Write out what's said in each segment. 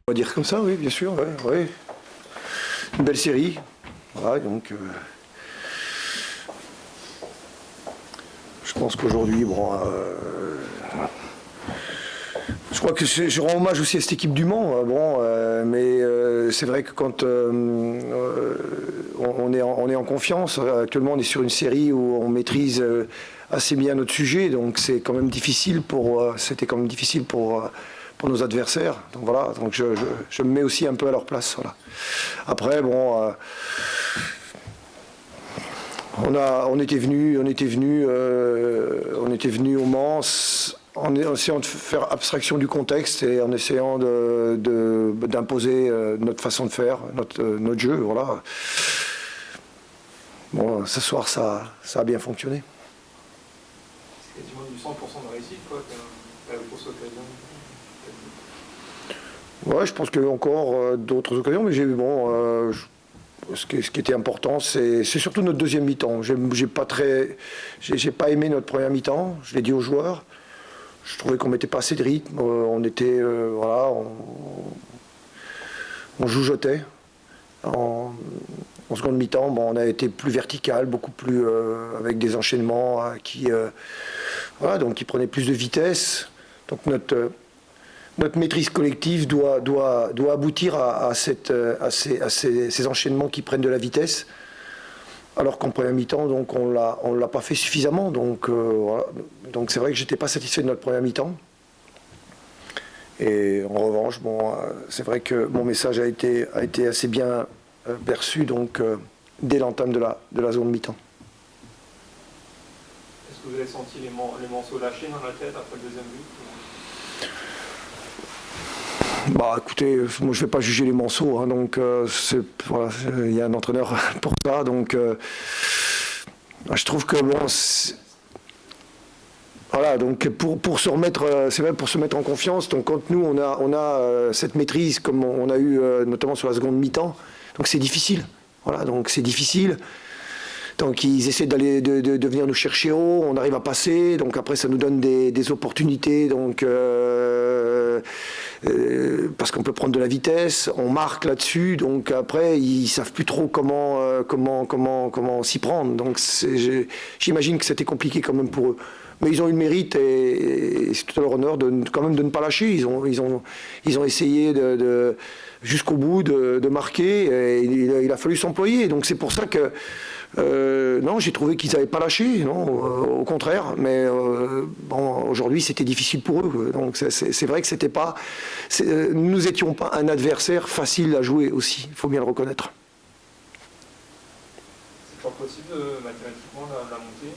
On va dire comme ça, oui, bien sûr. Ouais, ouais. Une belle série. Voilà, donc, je pense qu'aujourd'hui, bon, je crois que je rends hommage aussi à cette équipe du Mans. Bon, mais c'est vrai que quand on est en confiance, actuellement on est sur une série où on maîtrise assez bien notre sujet, donc c'est quand même difficile c'était quand même difficile pour nos adversaires. Donc voilà, donc je me mets aussi un peu à leur place. Voilà. Après, bon, on était venu au Mans en essayant de faire abstraction du contexte et en essayant d'imposer notre façon de faire, notre jeu. Voilà. Bon, ce soir, ça a bien fonctionné. C'est quasiment du 100% de réussite, quoi, la grosse occasion. Ouais, je pense qu'il y a encore d'autres occasions, mais ce qui était important, c'est surtout notre deuxième mi-temps. J'ai pas aimé notre première mi-temps, je l'ai dit aux joueurs. Je trouvais qu'on mettait pas assez de rythme, on joujotait. En seconde mi-temps, bon, on a été plus vertical, beaucoup plus avec des enchaînements qui prenaient plus de vitesse. Donc notre maîtrise collective doit aboutir à ces enchaînements qui prennent de la vitesse. Alors qu'en première mi-temps, donc on l'a pas fait suffisamment. Donc voilà. Donc c'est vrai que j'étais pas satisfait de notre première mi-temps. Et en revanche, bon, c'est vrai que mon message a été assez bien perçu donc dès l'entame de la zone mi-temps. Est-ce que vous avez senti les morceaux lâchés dans la tête après le deuxième but? Bah écoutez, moi je vais pas juger les morceaux, hein, donc voilà, il y a un entraîneur pour ça, donc je trouve que bon, voilà, donc pour se remettre, c'est vrai, pour se mettre en confiance. Donc quand nous on a cette maîtrise comme on a eu notamment sur la seconde mi-temps, donc c'est difficile. Voilà, donc c'est difficile. Donc ils essaient de venir nous chercher haut, on arrive à passer, donc après ça nous donne des opportunités, donc parce qu'on peut prendre de la vitesse, on marque là-dessus, donc après ils savent plus trop comment s'y prendre. Donc j'imagine que c'était compliqué quand même pour eux. Mais ils ont eu le mérite et c'est tout à leur honneur quand même de ne pas lâcher. Ils ont essayé jusqu'au bout de marquer et il a fallu s'employer. Donc c'est pour ça que non, j'ai trouvé qu'ils n'avaient pas lâché, non, au contraire. Mais bon, aujourd'hui c'était difficile pour eux. Donc c'est vrai que c'était pas, nous n'étions pas un adversaire facile à jouer aussi. Il faut bien le reconnaître. C'est pas possible mathématiquement la montée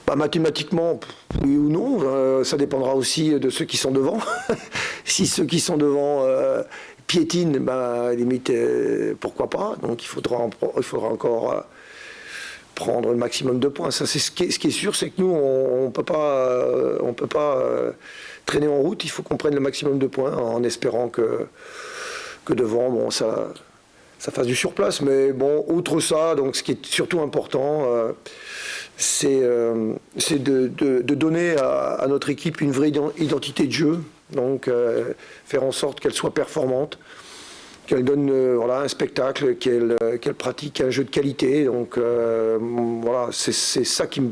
Bah, mathématiquement, oui ou non, ça dépendra aussi de ceux qui sont devant. Si ceux qui sont devant piétinent, bah, limite, pourquoi pas. Donc il faudra encore prendre le maximum de points. Ça, c'est ce qui est sûr, c'est que nous, on peut pas traîner en route. Il faut qu'on prenne le maximum de points en espérant que devant, bon, ça fasse du surplace. Mais bon, outre ça, donc ce qui est surtout important, c'est de donner à notre équipe une vraie identité de jeu, donc faire en sorte qu'elle soit performante, qu'elle donne un spectacle, qu'elle pratique un jeu de qualité. Donc voilà, c'est ça qui me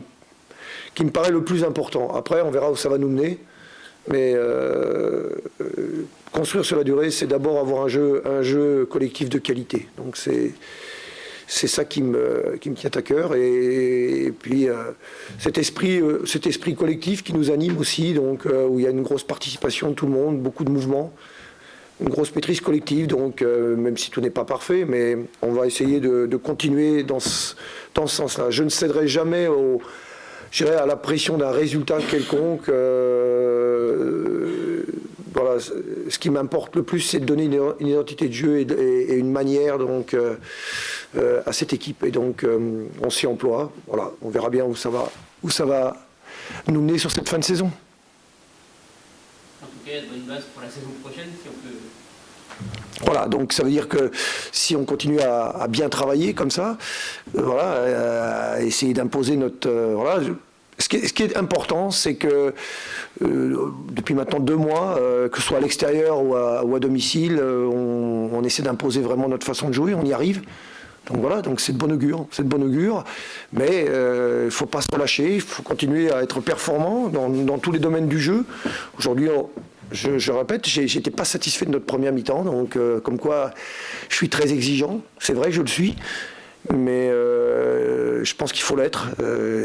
paraît le plus important. Après, on verra où ça va nous mener, mais construire sur la durée, c'est d'abord avoir un jeu collectif de qualité. Donc c'est ça qui me tient à cœur et puis cet esprit collectif qui nous anime aussi, donc où il y a une grosse participation de tout le monde, beaucoup de mouvements, une grosse maîtrise collective, donc même si tout n'est pas parfait, mais on va essayer de continuer dans ce sens-là. Je ne céderai jamais à la pression d'un résultat quelconque. Voilà, ce qui m'importe le plus, c'est de donner une identité de jeu et une manière donc à cette équipe. Et donc, on s'y emploie. Voilà, on verra bien où ça va nous mener sur cette fin de saison. En tout cas, il y a de bonnes bases pour la saison prochaine, si on peut. Voilà, donc ça veut dire que si on continue à bien travailler comme ça, à essayer d'imposer notre... voilà, ce qui est important, c'est que depuis maintenant 2 mois, que ce soit à l'extérieur ou à domicile, on essaie d'imposer vraiment notre façon de jouer, on y arrive. Donc voilà, donc c'est de bon augure, mais il ne faut pas se relâcher, il faut continuer à être performant dans tous les domaines du jeu. Aujourd'hui, je répète, j'étais pas satisfait de notre première mi-temps, donc comme quoi je suis très exigeant, c'est vrai que je le suis, mais je pense qu'il faut l'être.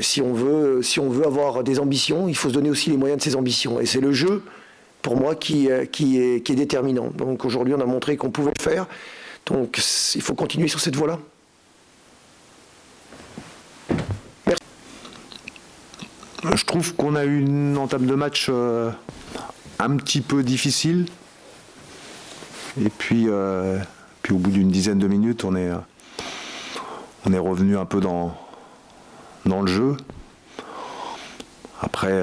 Si on veut avoir des ambitions, il faut se donner aussi les moyens de ces ambitions, et c'est le jeu, pour moi, qui est déterminant. Donc aujourd'hui, on a montré qu'on pouvait le faire. Donc il faut continuer sur cette voie-là. Merci. Je trouve qu'on a eu une entame de match un petit peu difficile. Et puis au bout d'une dizaine de minutes, on est revenu un peu dans le jeu. Après,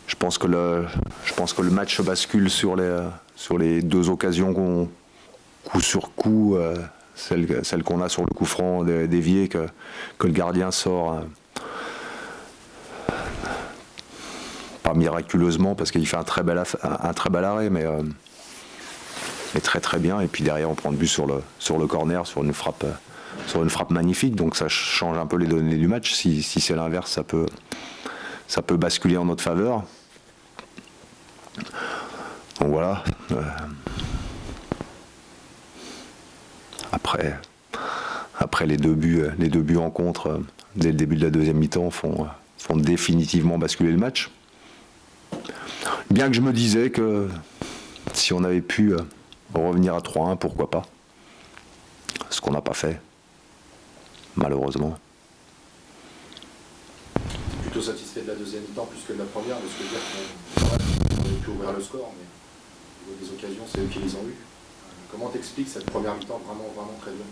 je pense que le match bascule sur les 2 occasions coup sur coup, celle qu'on a sur le coup franc dévié que le gardien sort pas miraculeusement parce qu'il fait un très bel arrêt, mais très très bien. Et puis derrière on prend le but sur le corner sur une frappe magnifique, donc ça change un peu les données du match. Si c'est l'inverse, ça peut basculer en notre faveur. Donc voilà. Après les deux buts en contre dès le début de la deuxième mi-temps font définitivement basculer le match. Bien que je me disais que si on avait pu revenir à 3-1, pourquoi pas. Ce qu'on n'a pas fait, malheureusement. Plutôt satisfait de la deuxième mi-temps plus que de la première, de ce que dire qu'on aurait pu ouvrir le score, mais au niveau des occasions, c'est eux qui les ont eues. Comment t'expliques cette première mi-temps vraiment très dure?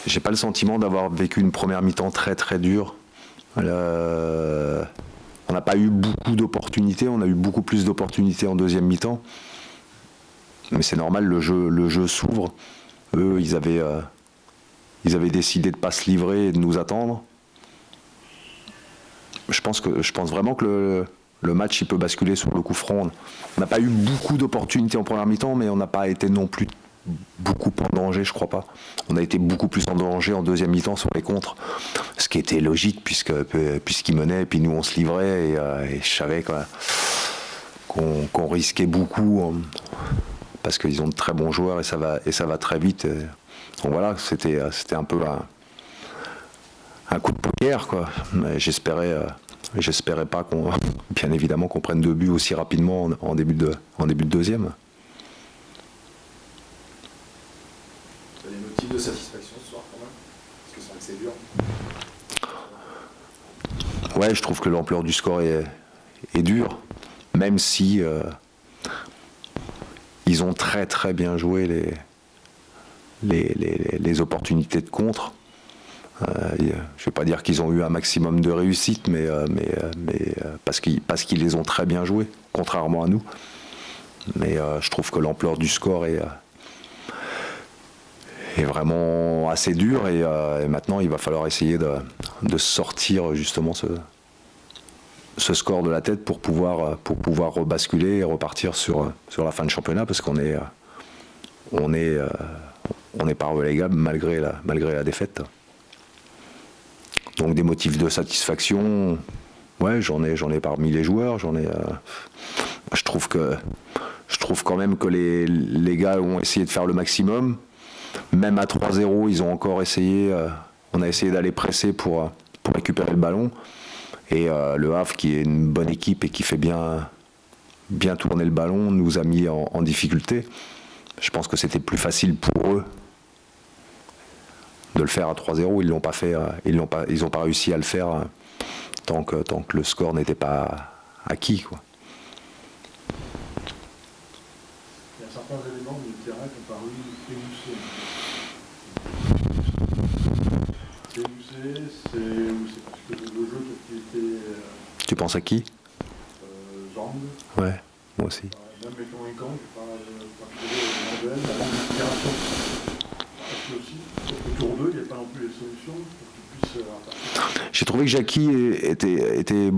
J'ai pas le sentiment d'avoir vécu une première mi-temps très très dure. On n'a pas eu beaucoup d'opportunités, on a eu beaucoup plus d'opportunités en deuxième mi-temps. Mais c'est normal, le jeu s'ouvre. Eux, ils avaient décidé de ne pas se livrer et de nous attendre. Je pense vraiment que le match il peut basculer sur le coup franc. On n'a pas eu beaucoup d'opportunités en première mi-temps, mais on n'a pas été non plus beaucoup en danger, je crois pas. On a été beaucoup plus en danger en deuxième mi-temps sur les contres, ce qui était logique puisqu'ils menaient et puis nous on se livrait et je savais qu'on risquait beaucoup parce qu'ils ont de très bons joueurs et ça va très vite. Donc voilà, c'était un peu un coup de poker quoi. Mais j'espérais pas bien évidemment qu'on prenne 2 buts aussi rapidement en début de deuxième. Tu as des motifs de satisfaction ce soir quand même? Parce que c'est vrai que c'est dur. Ouais, je trouve que l'ampleur du score est dure, même si ils ont très très bien joué les opportunités de contre. Je ne vais pas dire qu'ils ont eu un maximum de réussite, mais parce qu'ils les ont très bien joués, contrairement à nous. Mais je trouve que l'ampleur du score est vraiment assez dure et maintenant il va falloir essayer de sortir justement ce score de la tête pour pouvoir rebasculer et repartir sur la fin de championnat parce qu'on est pas relégable malgré la défaite. Donc des motifs de satisfaction, ouais, j'en ai parmi les joueurs, je trouve quand même que les gars ont essayé de faire le maximum. Même à 3-0, ils ont encore essayé, on a essayé d'aller presser pour récupérer le ballon. Et le Havre, qui est une bonne équipe et qui fait bien tourner le ballon, nous a mis en difficulté. Je pense que c'était plus facile pour eux de le faire à 3-0. Ils l'ont pas fait, ils ont pas réussi à le faire tant que le score n'était pas acquis, quoi. Il y a certains éléments du terrain qui ont paru émoussés. C'est parce que le jeu qui était... Tu penses à qui? Zand. Ouais, moi aussi. Même mettons un camp, je parle de Mandel, la longue inspiration. Parce que aussi, sur le tour 2, il n'y a pas non plus les solutions pour qu'ils puissent ce J'ai trouvé que Jackie était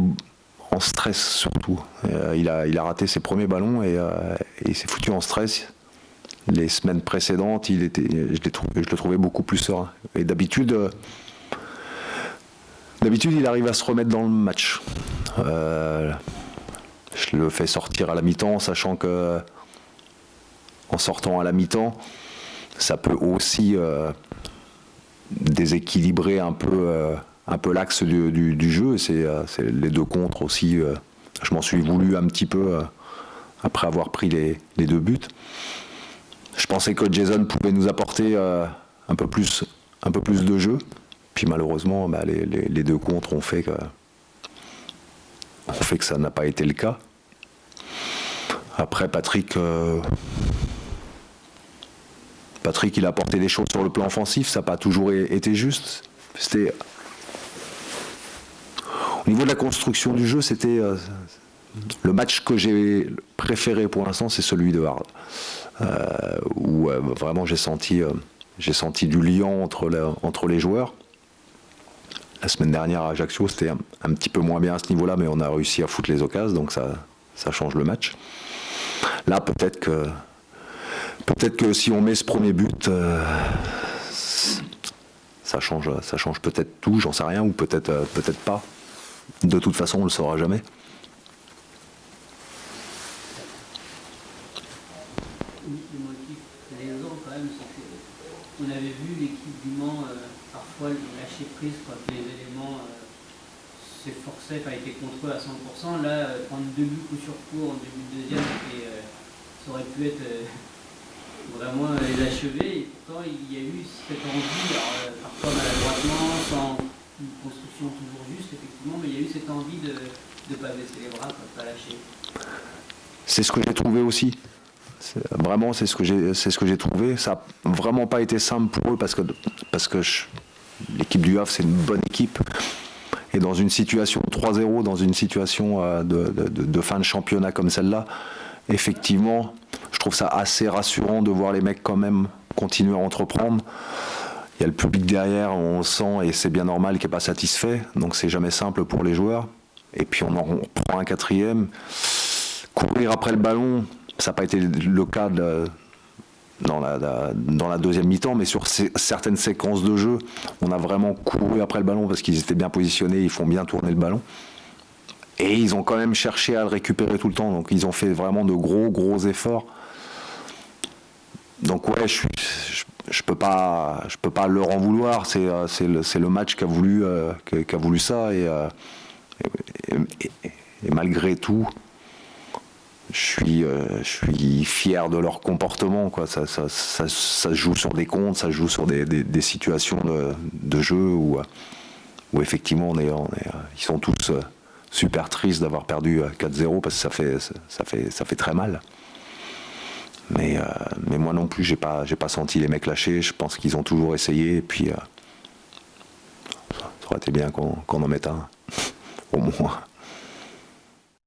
en stress surtout. Il a raté ses premiers ballons et il s'est foutu en stress. Les semaines précédentes, je le trouvais beaucoup plus serein. Et d'habitude, il arrive à se remettre dans le match. Je le fais sortir à la mi-temps, sachant que en sortant à la mi-temps, ça peut aussi déséquilibrer un peu l'axe du jeu. C'est les deux contres aussi. Je m'en suis voulu un petit peu après avoir pris les deux buts. Je pensais que Jason pouvait nous apporter un peu plus de jeu. Puis malheureusement, les deux contres ont fait que ça n'a pas été le cas. Après, Patrick, il a apporté des choses sur le plan offensif. Ça n'a pas toujours été juste. Au niveau de la construction du jeu, c'était le match que j'ai préféré pour l'instant, c'est celui de Arles. Où vraiment j'ai senti du lien entre les joueurs. La semaine dernière à Ajaccio, c'était un petit peu moins bien à ce niveau-là, mais on a réussi à foutre les occasions, donc ça change le match. Là, peut-être que si on met ce premier but, ça change peut-être tout, j'en sais rien, ou peut-être pas. De toute façon, on le saura jamais. Le motif plaisant quand même, c'est qu'on avait vu l'équipe du Mans parfois lâcher prise quand les éléments s'efforçaient, étaient contre eux à 100%. Là, prendre 2 buts coup sur coup en début de deuxième, ça aurait pu être vraiment les achever. Et pourtant, il y a eu cette envie, parfois maladroitement, sans une construction toujours juste, effectivement, mais il y a eu cette envie de ne pas baisser les bras, de ne pas lâcher. C'est ce que j'ai trouvé aussi. Vraiment, c'est ce que j'ai trouvé. Ça n'a vraiment pas été simple pour eux parce que l'équipe du Havre, c'est une bonne équipe. Et dans une situation 3-0, dans une situation de fin de championnat comme celle-là, effectivement, je trouve ça assez rassurant de voir les mecs quand même continuer à entreprendre. Il y a le public derrière, on le sent, et c'est bien normal qu'il n'est pas satisfait. Donc c'est jamais simple pour les joueurs. Et puis on prend un quatrième. Courir après le ballon, ça n'a pas été le cas dans la deuxième mi-temps, mais sur certaines séquences de jeu, on a vraiment couru après le ballon parce qu'ils étaient bien positionnés, ils font bien tourner le ballon. Et ils ont quand même cherché à le récupérer tout le temps, donc ils ont fait vraiment de gros efforts. Donc ouais, je peux pas leur en vouloir, c'est le match qui a voulu ça, et malgré tout, je suis fier de leur comportement, quoi. Ça se joue sur des comptes, ça se joue sur des situations de jeu où effectivement ils sont tous super tristes d'avoir perdu 4-0 parce que ça fait très mal. Mais moi non plus, j'ai pas senti les mecs lâcher. Je pense qu'ils ont toujours essayé, et puis ça aurait été bien qu'on en mette un au moins.